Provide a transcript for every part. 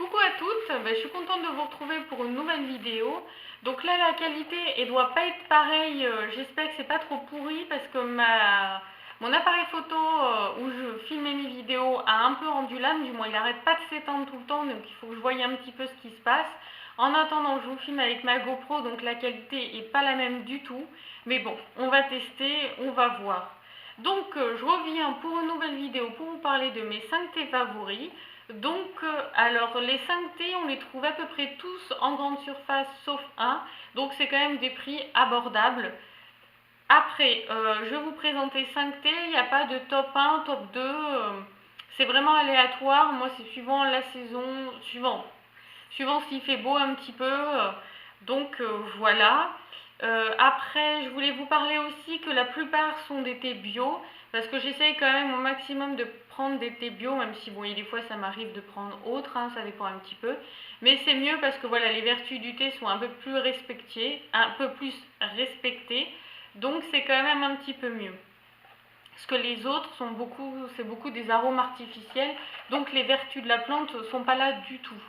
Coucou à toutes, je suis contente de vous retrouver pour une nouvelle vidéo. Donc là la qualité elle doit pas être pareille, j'espère que c'est pas trop pourri parce que mon appareil photo où je filmais mes vidéos a un peu rendu l'âme, du moins il arrête pas de s'étendre tout le temps donc il faut que je voie un petit peu ce qui se passe. En attendant je vous filme avec ma GoPro donc la qualité est pas la même du tout. Mais bon, on va tester, on va voir. Donc je reviens pour une nouvelle vidéo pour vous parler de mes 5 thés favoris. Donc, alors les 5 thés, on les trouve à peu près tous en grande surface sauf un. Donc, c'est quand même des prix abordables. Après, je vais vous présenter 5 thés. Il n'y a pas de top 1, top 2. C'est vraiment aléatoire. Moi, c'est suivant la saison, suivant s'il fait beau un petit peu. Donc, voilà. Après, je voulais vous parler aussi que la plupart sont des thés bio, parce que j'essaye quand même au maximum de prendre des thés bio, même si bon, des fois ça m'arrive de prendre autre, hein, ça dépend un petit peu. Mais c'est mieux parce que voilà, les vertus du thé sont un peu plus respectées, donc c'est quand même un petit peu mieux. Parce que les autres c'est beaucoup des arômes artificiels, donc les vertus de la plante ne sont pas là du tout.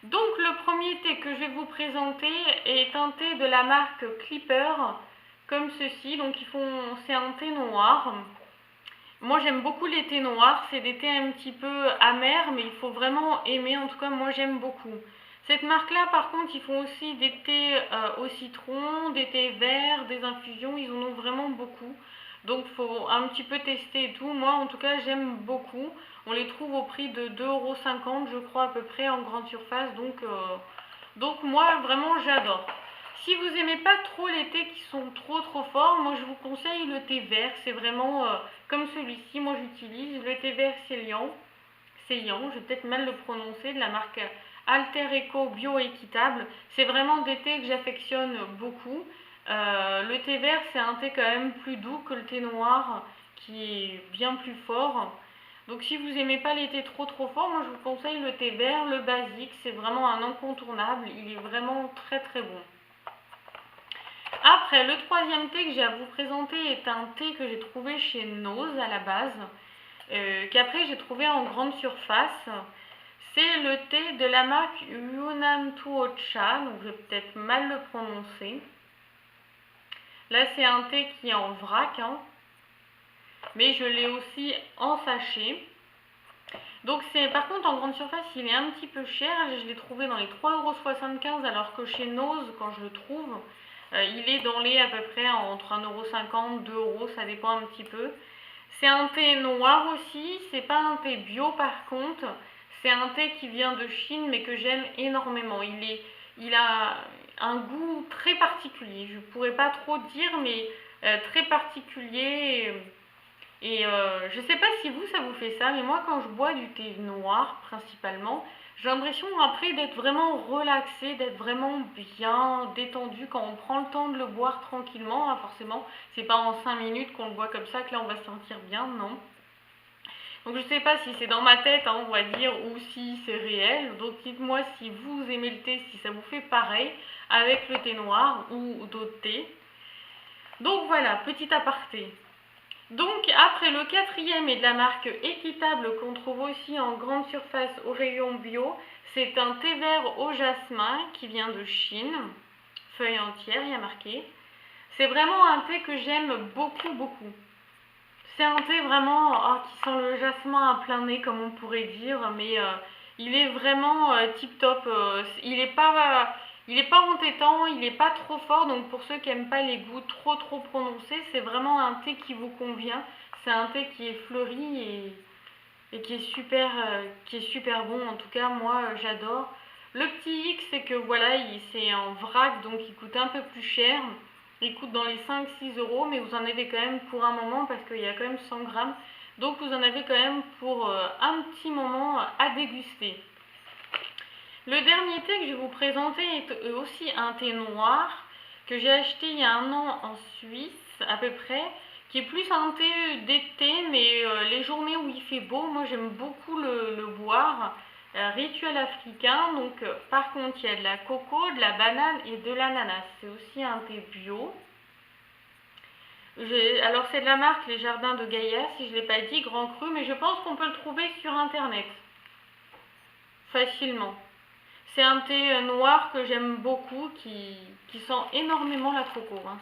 Donc le premier thé que je vais vous présenter est un thé de la marque Clipper, comme ceci. Donc c'est un thé noir. Moi j'aime beaucoup les thés noirs, c'est des thés un petit peu amers, mais il faut vraiment aimer, en tout cas moi j'aime beaucoup. Cette marque-là par contre ils font aussi des thés au citron, des thés verts, des infusions, ils en ont vraiment beaucoup. Donc il faut un petit peu tester et tout. Moi en tout cas j'aime beaucoup. On les trouve au prix de 2,50 € je crois à peu près en grande surface. Donc moi vraiment j'adore. Si vous n'aimez pas trop les thés qui sont trop forts, moi je vous conseille le thé vert. C'est vraiment comme celui-ci, moi j'utilise le thé vert Célian, je vais peut-être mal le prononcer, de la marque Alter Eco Bio Équitable. C'est vraiment des thés que j'affectionne beaucoup. Le thé vert c'est un thé quand même plus doux que le thé noir qui est bien plus fort. Donc si vous n'aimez pas les thés trop forts, moi je vous conseille le thé vert, le basique, c'est vraiment un incontournable, il est vraiment très bon. Après, le troisième thé que j'ai à vous présenter est un thé que j'ai trouvé chez Nose à la base, qu'après j'ai trouvé en grande surface. C'est le thé de la marque Yunnan Tuocha, donc je vais peut-être mal le prononcer. Là c'est un thé qui est en vrac, hein, mais je l'ai aussi en sachet. Donc par contre en grande surface il est un petit peu cher, je l'ai trouvé dans les 3,75 € alors que chez Nose quand je le trouve, il est dans les à peu près entre 1,50 €, 2 €, ça dépend un petit peu. C'est un thé noir aussi, c'est pas un thé bio par contre, c'est un thé qui vient de Chine mais que j'aime énormément. Il a un goût très particulier, je pourrais pas trop dire mais très particulier. Et je sais pas si vous, ça vous fait ça, mais moi quand je bois du thé noir principalement, j'ai l'impression après d'être vraiment relaxée, d'être vraiment bien détendue quand on prend le temps de le boire tranquillement, hein, forcément. C'est pas en 5 minutes qu'on le boit comme ça que là on va se sentir bien, non. Donc je sais pas si c'est dans ma tête, hein, on va dire, ou si c'est réel. Donc dites-moi si vous aimez le thé, si ça vous fait pareil avec le thé noir ou d'autres thés. Donc voilà, petit aparté. Donc après le quatrième est de la marque Équitable qu'on trouve aussi en grande surface au rayon bio. C'est un thé vert au jasmin qui vient de Chine, feuille entière, il y a marqué. C'est vraiment un thé que j'aime beaucoup. C'est un thé vraiment qui sent le jasmin à plein nez comme on pourrait dire, mais il est vraiment tip top. Il est pas entêtant, il n'est pas trop fort, donc pour ceux qui n'aiment pas les goûts trop prononcés, c'est vraiment un thé qui vous convient. C'est un thé qui est fleuri et qui est super bon. En tout cas, moi, j'adore. Le petit hic, c'est que voilà, c'est en vrac, donc il coûte un peu plus cher. Il coûte dans les 5-6 €, mais vous en avez quand même pour un moment parce qu'il y a quand même 100 grammes. Donc vous en avez quand même pour un petit moment à déguster. Le dernier thé que je vais vous présenter est aussi un thé noir que j'ai acheté il y a un an en Suisse à peu près, qui est plus un thé d'été, mais les journées où il fait beau, moi j'aime beaucoup le boire. Rituel africain, donc par contre il y a de la coco, de la banane et de l'ananas. C'est aussi un thé bio. Alors c'est de la marque Les Jardins de Gaïa, si je ne l'ai pas dit, Grand Cru, mais je pense qu'on peut le trouver sur internet. facilement. C'est un thé noir que j'aime beaucoup, qui sent énormément la coco. Hein.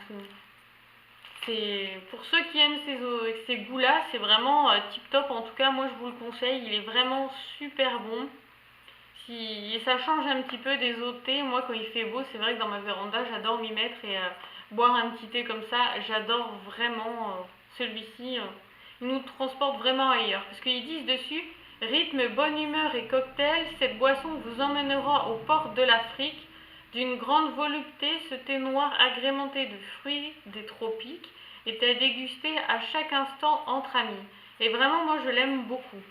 Pour ceux qui aiment ces goûts-là, c'est vraiment tip top. En tout cas, moi je vous le conseille, il est vraiment super bon. Et ça change un petit peu des autres thés. Moi, quand il fait beau, c'est vrai que dans ma véranda, j'adore m'y mettre et boire un petit thé comme ça. J'adore vraiment celui-ci. Il nous transporte vraiment ailleurs. Parce qu'ils disent dessus, rythme, bonne humeur et cocktail, cette boisson vous emmènera aux portes de l'Afrique. D'une grande volupté, ce thé noir agrémenté de fruits des tropiques est à déguster à chaque instant entre amis. Et vraiment, moi, je l'aime beaucoup.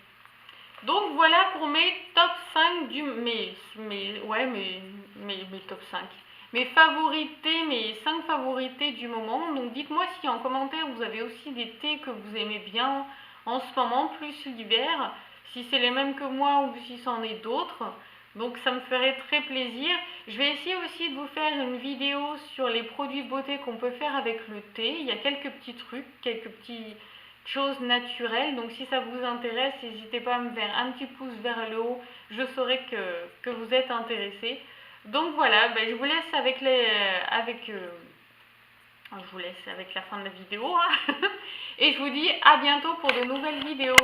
Donc voilà pour mes top 5 mes top 5. Mes favorités, mes 5 favorités du moment. Donc dites-moi si en commentaire vous avez aussi des thés que vous aimez bien en ce moment, plus l'hiver, si c'est les mêmes que moi ou si c'en est d'autres. Donc ça me ferait très plaisir. Je vais essayer aussi de vous faire une vidéo sur les produits de beauté qu'on peut faire avec le thé. Il y a quelques petits trucs, quelques petites choses naturelles. Donc si ça vous intéresse, n'hésitez pas à me faire un petit pouce vers le haut. Je saurai que vous êtes intéressés. Donc voilà, je vous laisse avec je vous laisse avec la fin de la vidéo. Hein. Et je vous dis à bientôt pour de nouvelles vidéos.